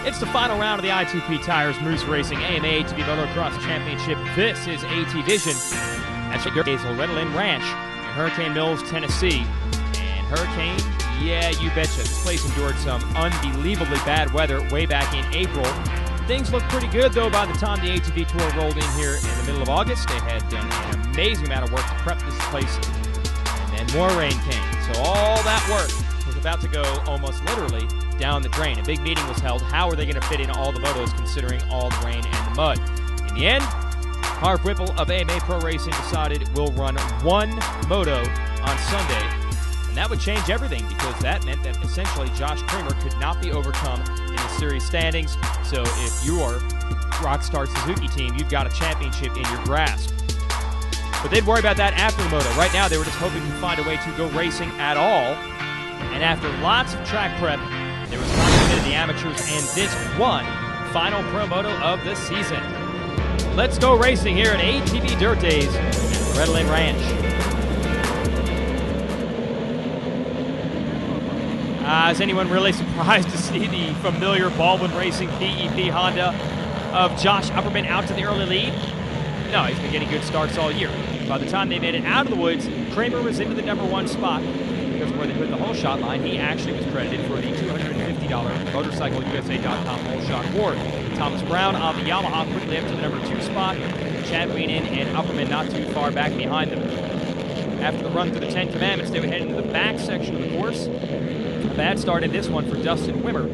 It's the final round of the ITP Tires Moose Racing AMA ATV Motocross Championship. This is ATVision at Loretta Lynn Ranch in Hurricane Mills, Tennessee. And Hurricane, yeah, you betcha. This place endured some unbelievably bad weather way back in April. Things looked pretty good, though, by the time the ATV Tour rolled in here in the middle of August. They had done an amazing amount of work to prep this place, and then more rain came. So all that work was about to go almost literally down the drain. A big meeting was held. How are they going to fit in all the motos considering all the rain and the mud? In the end, Harv Whipple of AMA Pro Racing decided we'll run one moto on Sunday, and that would change everything because that meant that essentially Josh Kramer could not be overcome in the series standings. So if you're Rockstar Suzuki team, you've got a championship in your grasp. But they'd worry about that after the moto. Right now, they were just hoping to find a way to go racing at all. And after lots of track prep, there was confidence in the amateurs and this one final pro moto of the season. Let's go racing here at ATV Dirt Days at Loretta Lynn Ranch. Is anyone really surprised to see the familiar Baldwin Racing PEP Honda of Josh Upperman out to the early lead? No, he's been getting good starts all year. By the time they made it out of the woods, Kramer was into the #1 spot. Because where they put the whole shot line, he actually was credited for the $250 MotorcycleUSA.com whole shot award. Thomas Brown on the Yamaha quickly up to the #2 spot. Chad Weenan and Upperman not too far back behind them. After the run through the 10 Commandments, they would head into the back section of the course. A bad start in this one for Dustin Wimmer,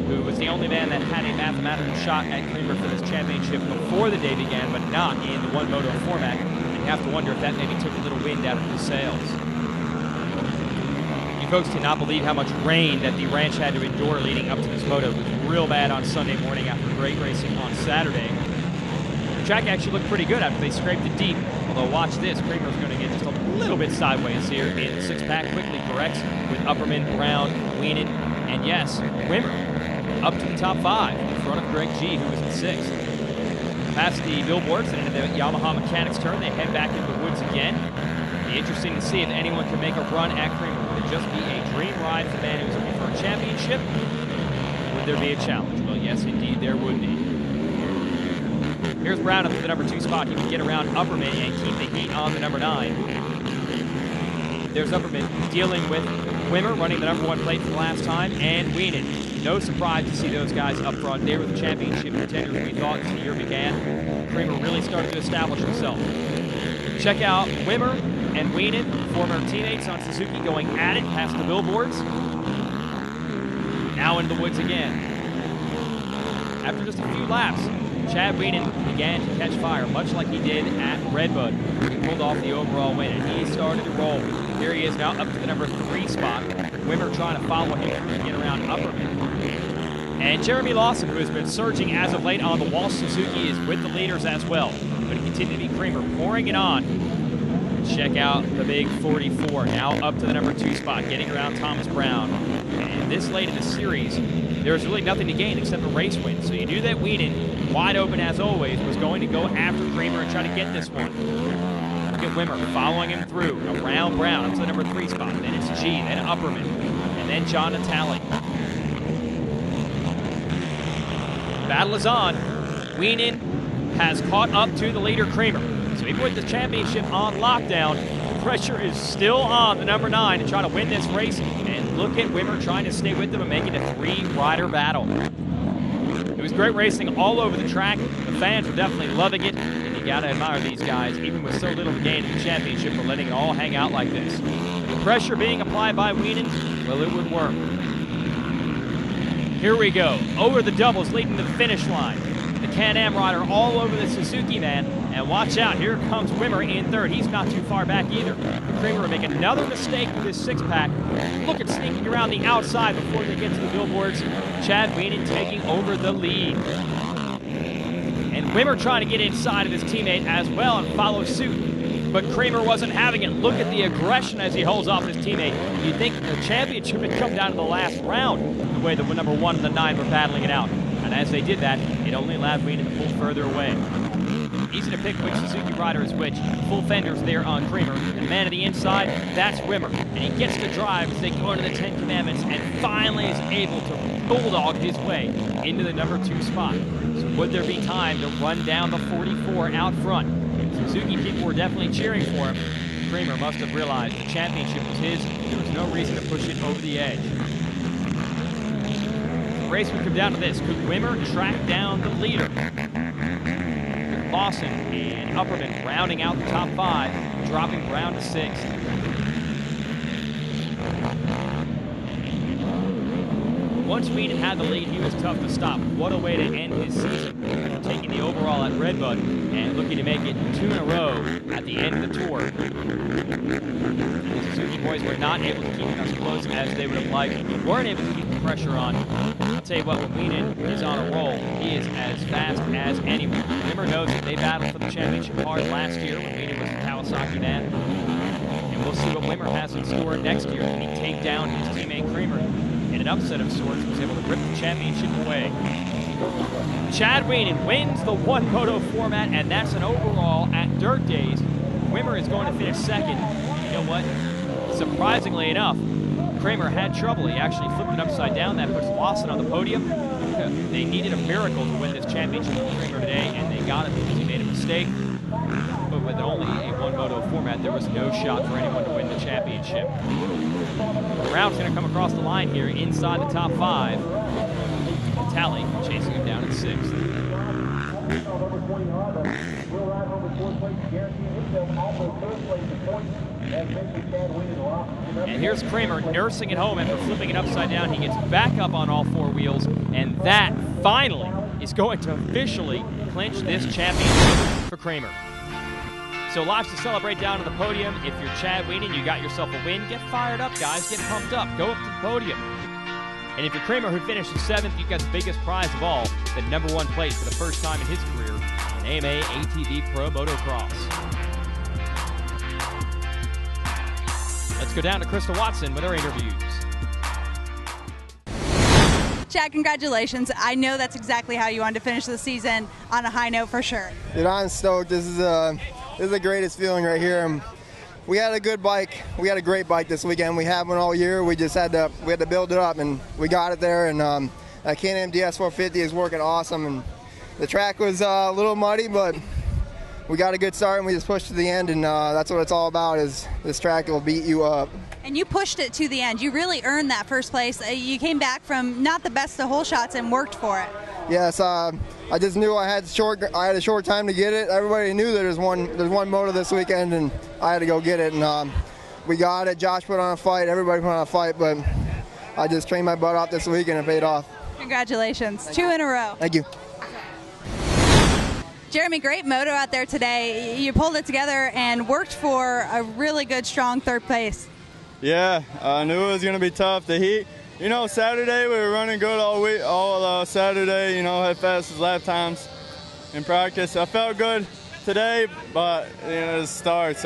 who was the only man that had a mathematical shot at Kramer for this championship before the day began, but not in the one moto format. And you have to wonder if that maybe took a little wind out of his sails. You folks cannot believe how much rain that the ranch had to endure leading up to this moto. It was real bad on Sunday morning after great racing on Saturday. The track actually looked pretty good after they scraped it deep. Although watch this, Kramer's going to get just a little bit sideways here in the six-pack. Quickly corrects with Upperman, Brown, Weenan, and yes, Wimmer up to the top 5 in front of Greg G, who was in 6th. Past the billboards and into the Yamaha mechanics turn, they head back into the woods again. Be interesting to see if anyone can make a run at Kramer. Would it just be a dream ride for the man who's looking for a championship? Would there be a challenge? Well, yes, indeed, there would be. Here's Brown up to the #2 spot. He can get around Upperman and keep the heat on the #9. There's Upperman dealing with Wimmer, running the #1 plate for the last time, and Weenan. No surprise to see those guys up front. They were the championship contenders we thought as the year began. Kramer really started to establish himself. Check out Wimmer and Weenan, former teammates on Suzuki, going at it past the billboards. Now into the woods again. After just a few laps, Chad Weenan began to catch fire, much like he did at Redbud. He pulled off the overall win, and he started to roll. Here he is now up to the #3 spot. Wimmer trying to follow him through and get around Upperman. And Jeremy Lawson, who has been surging as of late on the Walsh Suzuki, is with the leaders as well. But it continued to be Kramer pouring it on. Check out the big 44, now up to the #2 spot, getting around Thomas Brown. And this late in the series, there's really nothing to gain except a race win. So you knew that Weenan, wide open as always, was going to go after Kramer and try to get this one. Look at Wimmer following him through, around Brown, up to the #3 spot. Then it's G, then Upperman, and then John Natale. Battle is on. Weenan has caught up to the leader, Kramer. So he put the championship on lockdown. The pressure is still on the #9 to try to win this race. And look at Wimmer trying to stay with them and make it a 3-rider battle. It was great racing all over the track. The fans were definitely loving it. And you gotta admire these guys, even with so little to gain in the championship, for letting it all hang out like this. The pressure being applied by Weenan, well, it would work. Here we go. Over the doubles, leading to the finish line. The Can-Am rider all over the Suzuki man. And watch out, here comes Wimmer in 3rd. He's not too far back either. Kramer will make another mistake with his 6-pack. Look at sneaking around the outside before they get to the billboards. Chad Weenan taking over the lead. And Wimmer trying to get inside of his teammate as well and follow suit. But Kramer wasn't having it. Look at the aggression as he holds off his teammate. You'd think the championship would come down to the last round, the way the #1 and the 9 were battling it out. And as they did that, it only allowed Weenan to pull further away. easy to pick which Suzuki rider is which. Full fenders there on Creamer. And man of the inside, that's Wimmer. And he gets to drive as they go into the 10 Commandments and finally is able to bulldog his way into the number 2 spot. So would there be time to run down the 44 out front? Suzuki people were definitely cheering for him. Creamer must have realized the championship was his. There was no reason to push it over the edge. The race would come down to this. Could Wimmer track down the leader? Lawson and Upperman rounding out the top 5, dropping Brown to 6th. Once Weenan had the lead, he was tough to stop. What a way to end his season, taking the overall at Redbud and looking to make it 2 in a row at the end of the tour. The Suzuki boys were not able to keep us close as they would have liked. We weren't able to keep the pressure on. I'll tell you what, when Weenan is on a roll, he is as fast as anyone. Wimmer knows that they battled for the championship hard last year when Weenan was the Kawasaki man. And we'll see what Wimmer has in store next year when he take down his teammate Creamer. In an upset of sorts, was able to rip the championship away. Chad Weenan wins the one moto format, and that's an overall at Dirt Days. Wimmer is going to finish 2nd. You know what? Surprisingly enough, Creamer had trouble. He actually flipped it upside down. That puts Lawson on the podium. They needed a miracle to win this championship with Creamer today, and they got it because he made a mistake. But with only a one moto format, there was no shot for anyone to win the championship. Brown's going to come across the line here inside the top 5. Talley chasing him down at 6th. And here's Creamer nursing it home after flipping it upside down. He gets back up on all 4 wheels, and that finally is going to officially clinch this championship for Creamer. So lots to celebrate down on the podium. If you're Chad Weenan, you got yourself a win. Get fired up, guys. Get pumped up. Go up to the podium. And if you're Creamer, who finished 7th, you've got the biggest prize of all, the number 1 place for the first time in his career in AMA ATV Pro Motocross. Let's go down to Krista Watson with her interviews. Chad, congratulations. I know that's exactly how you wanted to finish the season, on a high note for sure. Dude, I'm stoked. This is the greatest feeling right here. We had a good bike. We had a great bike this weekend. We had one all year. We just had to build it up, and we got it there. And that K&M DS450 is working awesome. And the track was a little muddy, but we got a good start, and we just pushed to the end. And that's what it's all about. Is this track will beat you up. And you pushed it to the end. You really earned that first place. You came back from not the best of hole shots and worked for it. Yes, I just knew I had a short time to get it. Everybody knew that there's one moto this weekend, and I had to go get it. And we got it. Josh put on a fight. Everybody put on a fight, but I just trained my butt off this weekend and it paid off. Congratulations. 2 in a row. Thank you. Jeremy, great moto out there today. You pulled it together and worked for a really good, strong 3rd place. Yeah, I knew it was going to be tough. The heat, you know, Saturday we were running good all Saturday, you know, had fastest lap times in practice. I felt good today, but, you know, the starts,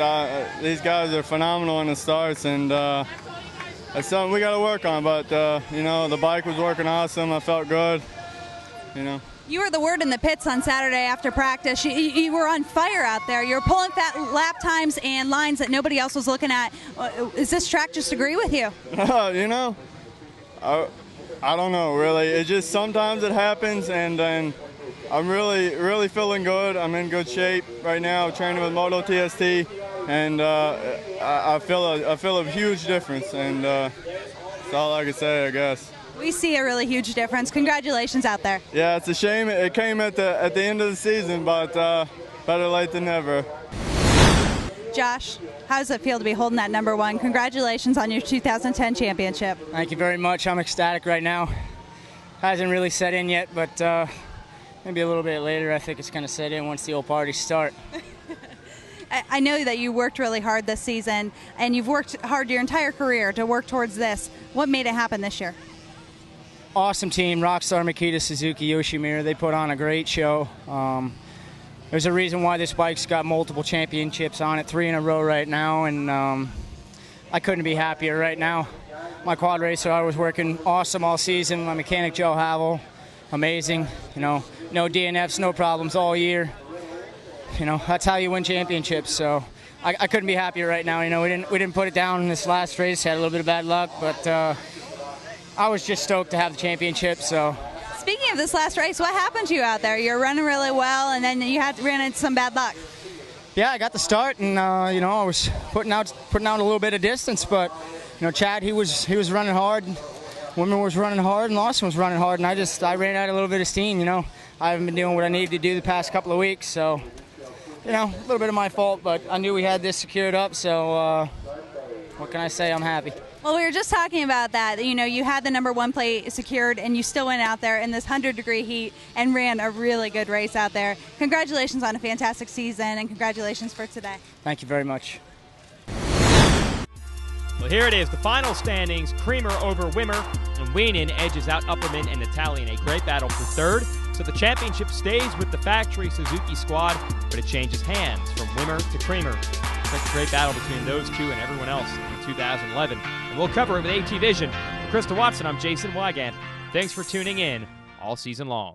these guys are phenomenal in the starts, and that's something we got to work on, but, you know, the bike was working awesome. I felt good, you know. You were the word in the pits on Saturday after practice. You were on fire out there. You were pulling fat lap times and lines that nobody else was looking at. Is this track just agree with you? You know, I don't know, really. It just sometimes it happens, and then I'm really feeling good. I'm in good shape right now, training with Moto TST, and I feel a huge difference, and that's all I can say, I guess. We see a really huge difference. Congratulations out there. Yeah, it's a shame it came at the end of the season, but better late than never. Josh, how does it feel to be holding that number 1? Congratulations on your 2010 championship. Thank you very much. I'm ecstatic right now. Hasn't really set in yet, but maybe a little bit later. I think it's going to set in once the old parties start. I know that you worked really hard this season, and you've worked hard your entire career to work towards this. What made it happen this year? Awesome team, Rockstar, Makita, Suzuki, Yoshimura. They put on a great show. There's a reason why this bike's got multiple championships on it, 3 in a row right now, and I couldn't be happier right now. My quad racer, I was working awesome all season. My mechanic, Joe Havel, amazing. You know, no DNFs, no problems all year. you know, that's how you win championships. So I couldn't be happier right now. You know, we didn't put it down in this last race. Had a little bit of bad luck, but I was just stoked to have the championship. So. Speaking of this last race, what happened to you out there? You're running really well, and then you ran into some bad luck. Yeah, I got the start, and you know, I was putting out a little bit of distance, but you know, Chad, he was running hard. Women was running hard, and Lawson was running hard, and I ran out a little bit of steam. You know, I haven't been doing what I needed to do the past couple of weeks, so you know, a little bit of my fault, but I knew we had this secured up, so what can I say? I'm happy. Well, we were just talking about that. You know, you had the #1 plate secured, and you still went out there in this 100-degree heat and ran a really good race out there. Congratulations on a fantastic season, and congratulations for today. Thank you very much. Well, here it is, the final standings. Creamer over Wimmer, and Wienen edges out Upperman and Natalie in a great battle for third. So the championship stays with the factory Suzuki squad, but it changes hands from Wimmer to Creamer. It's a great battle between those two and everyone else in 2011. And we'll cover it with ATVision. For Krista Watson, I'm Jason Wygant. Thanks for tuning in all season long.